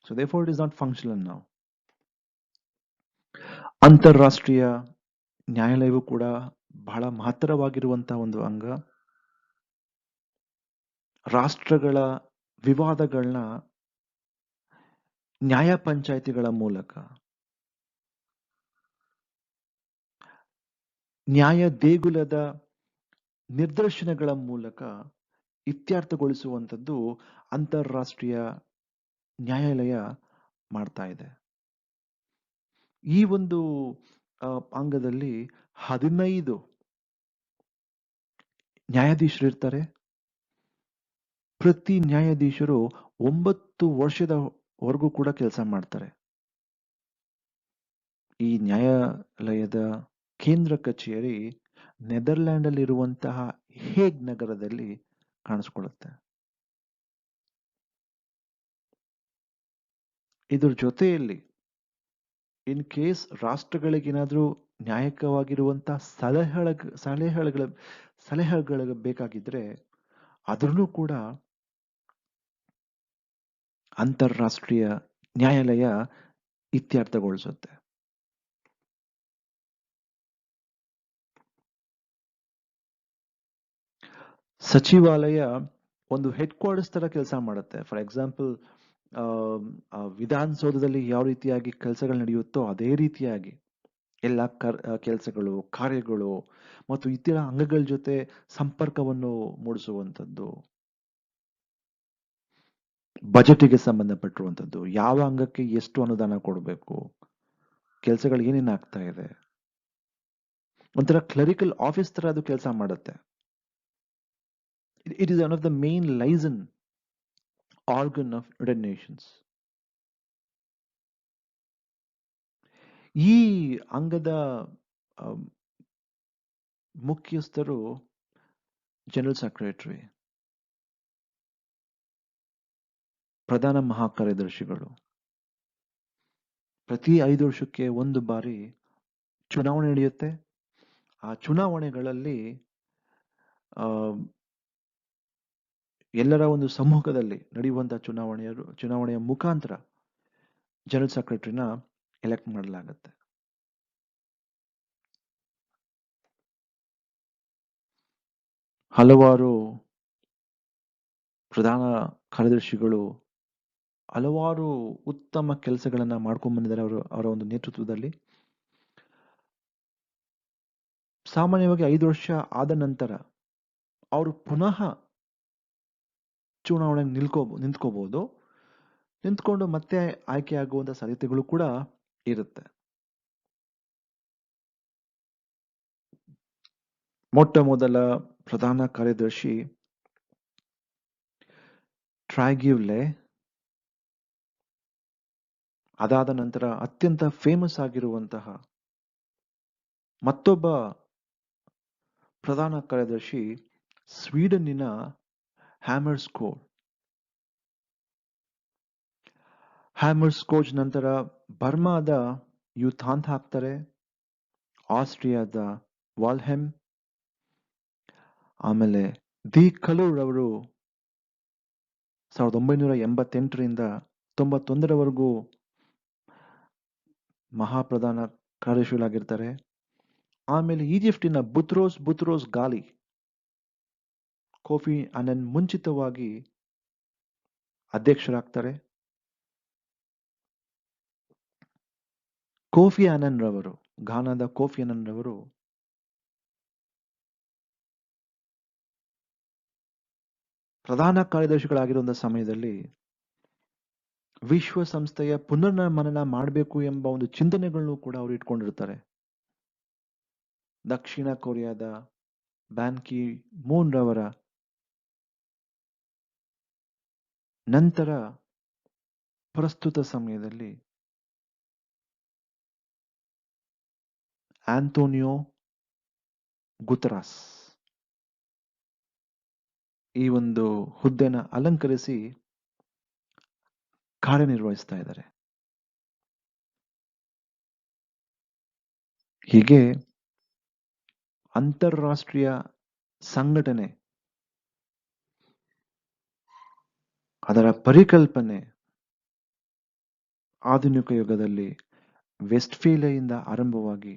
So therefore it is not functional now. ಅಂತಾರಾಷ್ಟ್ರೀಯ ನ್ಯಾಯಾಲಯವು ಕೂಡ ಬಹಳ ಮಹತ್ತರವಾಗಿರುವಂತಹ ಒಂದು ಅಂಗ. ರಾಷ್ಟ್ರಗಳ ವಿವಾದಗಳನ್ನ ನ್ಯಾಯ ಪಂಚಾಯಿತಿಗಳ ಮೂಲಕ, ನ್ಯಾಯ ದೇಗುಲದ ನಿರ್ದೇಶನಗಳ ಮೂಲಕ ಇತ್ಯರ್ಥಗೊಳಿಸುವಂಥದ್ದು ಅಂತಾರಾಷ್ಟ್ರೀಯ ನ್ಯಾಯಾಲಯ ಮಾಡ್ತಾ ಇದೆ. ಈ ಒಂದು ಅಂಗದಲ್ಲಿ 15 ನ್ಯಾಯಾಧೀಶರು ಇರ್ತಾರೆ. ಪ್ರತಿ ನ್ಯಾಯಾಧೀಶರು 9 ವರ್ಷದವರೆಗೂ ಕೂಡ ಕೆಲಸ ಮಾಡ್ತಾರೆ. ಈ ನ್ಯಾಯಾಲಯದ ಕೇಂದ್ರ ಕಚೇರಿ ನೆದರ್ಲ್ಯಾಂಡ್ ಅಲ್ಲಿ ಇರುವಂತಹ ಹೇಗ್ ನಗರದಲ್ಲಿ ಕಾಣಿಸ್ಕೊಳ್ಳುತ್ತೆ. ಇದ್ರ ಜೊತೆಯಲ್ಲಿ ಇನ್ ಕೇಸ್ ರಾಷ್ಟ್ರಗಳಿಗೇನಾದ್ರೂ ನ್ಯಾಯಕವಾಗಿರುವಂತಹ ಸಲಹೆಗಳು ಬೇಕಾಗಿದ್ರೆ ಅದನ್ನು ಕೂಡ ಅಂತಾರಾಷ್ಟ್ರೀಯ ನ್ಯಾಯಾಲಯ ಇತ್ಯರ್ಥಗೊಳಿಸುತ್ತೆ. ಸಚಿವಾಲಯ ಒಂದು ಹೆಡ್ ಕ್ವಾರ್ಟರ್ಸ್ ತರ ಕೆಲಸ ಮಾಡುತ್ತೆ. ಫಾರ್ ಎಕ್ಸಾಂಪಲ್ ವಿಧಾನಸೌಧದಲ್ಲಿ ಯಾವ ರೀತಿಯಾಗಿ ಕೆಲಸಗಳು ನಡೆಯುತ್ತೋ ಅದೇ ರೀತಿಯಾಗಿ ಎಲ್ಲ ಕೆಲಸಗಳು, ಕಾರ್ಯಗಳು ಮತ್ತು ಇತರ ಅಂಗಗಳ ಜೊತೆ ಸಂಪರ್ಕವನ್ನು ಮೂಡಿಸುವಂಥದ್ದು, ಬಜೆಟ್ಗೆ ಸಂಬಂಧಪಟ್ಟಿರುವಂಥದ್ದು, ಯಾವ ಅಂಗಕ್ಕೆ ಎಷ್ಟು ಅನುದಾನ ಕೊಡಬೇಕು, ಕೆಲಸಗಳು ಏನೇನು ಆಗ್ತಾ ಇದೆ, ಒಂಥರ ಕ್ಲರಿಕಲ್ ಆಫೀಸ್ ತರ ಅದು ಕೆಲಸ ಮಾಡುತ್ತೆ. It is one of the main liaison organ of United Nations. ಈ ಅಂಗದ ಮುಖ್ಯಸ್ಥರು ಜನರಲ್ ಸೆಕ್ರೆಟರಿ, ಪ್ರಧಾನ ಮಹಾಕಾರ್ಯದರ್ಶಿಗಳು. ಪ್ರತಿ 5 ವರ್ಷಕ್ಕೆ ಒಂದು ಬಾರಿ ಚುನಾವಣೆ ನಡೆಯುತ್ತೆ. ಆ ಚುನಾವಣೆಗಳಲ್ಲಿ ಎಲ್ಲರ ಒಂದು ಸಮ್ಮುಖದಲ್ಲಿ ನಡೆಯುವಂತಹ ಚುನಾವಣೆಯ ಮುಖಾಂತರ ಜನರಲ್ ಸೆಕ್ರೆಟರಿನ ಎಲೆಕ್ಟ್ ಮಾಡಲಾಗುತ್ತೆ. ಹಲವಾರು ಪ್ರಧಾನ ಕಾರ್ಯದರ್ಶಿಗಳು ಹಲವಾರು ಉತ್ತಮ ಕೆಲಸಗಳನ್ನ ಮಾಡ್ಕೊಂಡ್ ಬಂದಿದ್ದಾರೆ ಅವರ ಒಂದು ನೇತೃತ್ವದಲ್ಲಿ. ಸಾಮಾನ್ಯವಾಗಿ 5 ವರ್ಷ ಆದ ನಂತರ ಅವರು ಪುನಃ ಚುನಾವಣೆಗೆ ನಿಂತ್ಕೋಬಹುದು. ನಿಂತ್ಕೊಂಡು ಮತ್ತೆ ಆಯ್ಕೆ ಆಗುವಂತ ಸಾಧ್ಯತೆಗಳು ಕೂಡ ಇರುತ್ತೆ. ಮೊಟ್ಟ ಮೊದಲ ಪ್ರಧಾನ ಕಾರ್ಯದರ್ಶಿ ಟ್ರೈಗ್ಯೂಲೆ. ಅದಾದ ನಂತರ ಅತ್ಯಂತ ಫೇಮಸ್ ಆಗಿರುವಂತಹ ಮತ್ತೊಬ್ಬ ಪ್ರಧಾನ ಕಾರ್ಯದರ್ಶಿ ಸ್ವೀಡನ್ನಿನ ಹ್ಯಾಮರ್ಸ್ಕೋಚ್ ನಂತರ ಬರ್ಮಾದ ಯುಥಾಂತ್ ಹಾಕ್ತಾರೆ, ಆಸ್ಟ್ರಿಯಾದ ವಾಲ್ಹೆಮ್, ಆಮೇಲೆ ದಿ ಕಲೂರ್ ಅವರು 1988ರಿಂದ 91ರವರೆಗೂ ಮಹಾಪ್ರಧಾನ ಕಾರ್ಯಶೀಲಾಗಿರ್ತಾರೆ. ಆಮೇಲೆ ಈಜಿಪ್ಟಿನ ಬುತ್ರೋಸ್ ಗಾಲಿ, ಕೋಫಿ ಅನನ್ ಮುಂಚಿತವಾಗಿ ಅಧ್ಯಕ್ಷರಾಗ್ತಾರೆ. ಕೋಫಿ ಆನನ್ ರವರು, ಘಾನಾದ ಕೋಫಿ ಆನನ್ ರವರು ಪ್ರಧಾನ ಕಾರ್ಯದರ್ಶಿಗಳಾಗಿರುವಂಥ ಸಮಯದಲ್ಲಿ ವಿಶ್ವಸಂಸ್ಥೆಯ ಪುನರ್ನಿರ್ಮಾಣ ಮಾಡಬೇಕು ಎಂಬ ಒಂದು ಚಿಂತನೆಗಳನ್ನು ಕೂಡ ಅವರು ಇಟ್ಕೊಂಡಿರ್ತಾರೆ. ದಕ್ಷಿಣ ಕೊರಿಯಾದ ಬ್ಯಾನ್ ಕಿ ಮೂನ್ ರವರ ನಂತರ ಪ್ರಸ್ತುತ ಸಮಯದಲ್ಲಿ ಆಂಟೋನಿಯೋ ಗುಟೆರಸ್ ಈ ಒಂದು ಹುದ್ದೆನ ಅಲಂಕರಿಸಿ ಕಾರ್ಯನಿರ್ವಹಿಸ್ತಾ ಇದ್ದಾರೆ. ಹೀಗೆ ಅಂತಾರಾಷ್ಟ್ರೀಯ ಸಂಘಟನೆ, ಅದರ ಪರಿಕಲ್ಪನೆ ಆಧುನಿಕ ಯುಗದಲ್ಲಿ ವೆಸ್ಟ್ಫೇಲಿಯಾದಿಂದ ಆರಂಭವಾಗಿ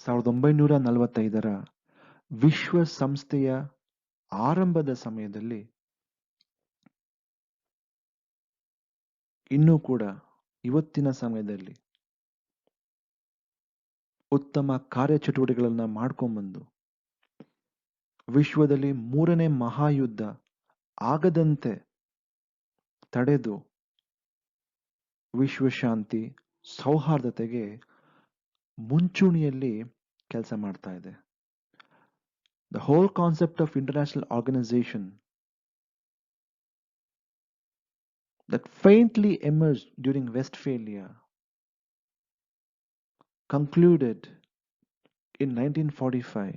1945ರ ವಿಶ್ವಸಂಸ್ಥೆಯ ಆರಂಭದ ಸಮಯದಲ್ಲಿ ಇನ್ನೂ ಕೂಡ ಇವತ್ತಿನ ಸಮಯದಲ್ಲಿ ಉತ್ತಮ ಕಾರ್ಯಚಟುವಟಿಕೆಗಳನ್ನ ಮಾಡ್ಕೊಂಡ್ಬಂದು ವಿಶ್ವದಲ್ಲಿ 3ನೇ ಮಹಾಯುದ್ಧ ಆಗದಂತೆ ತಡೆದು ವಿಶ್ವಶಾಂತಿ, ಸೌಹಾರ್ದತೆಗೆ ಮುಂಚೂಣಿಯಲ್ಲಿ ಕೆಲಸ ಮಾಡ್ತಾ ಇದೆ. The whole concept of international organization that faintly emerged during Westphalia concluded in 1945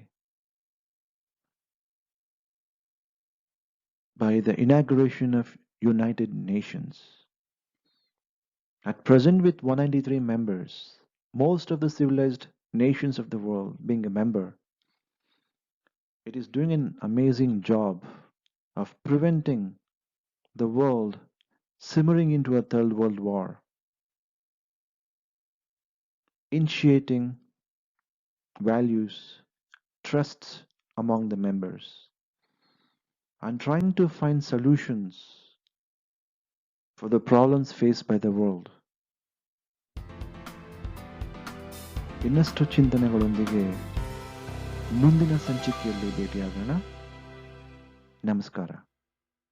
by the inauguration of United Nations. At present, with 193 members, most of the civilized nations of the world being a member, it is doing an amazing job of preventing the world simmering into a third world war, initiating values, trusts among the members, and trying to find solutions for the problems faced by the world. ಇನ್ನಷ್ಟು ಚಿಂತನೆಗಳೊಂದಿಗೆ ಮುಂದಿನ ಸಂಚಿಕೆಯಲ್ಲಿ ಭೇಟಿಯಾಗೋಣ. ನಮಸ್ಕಾರ.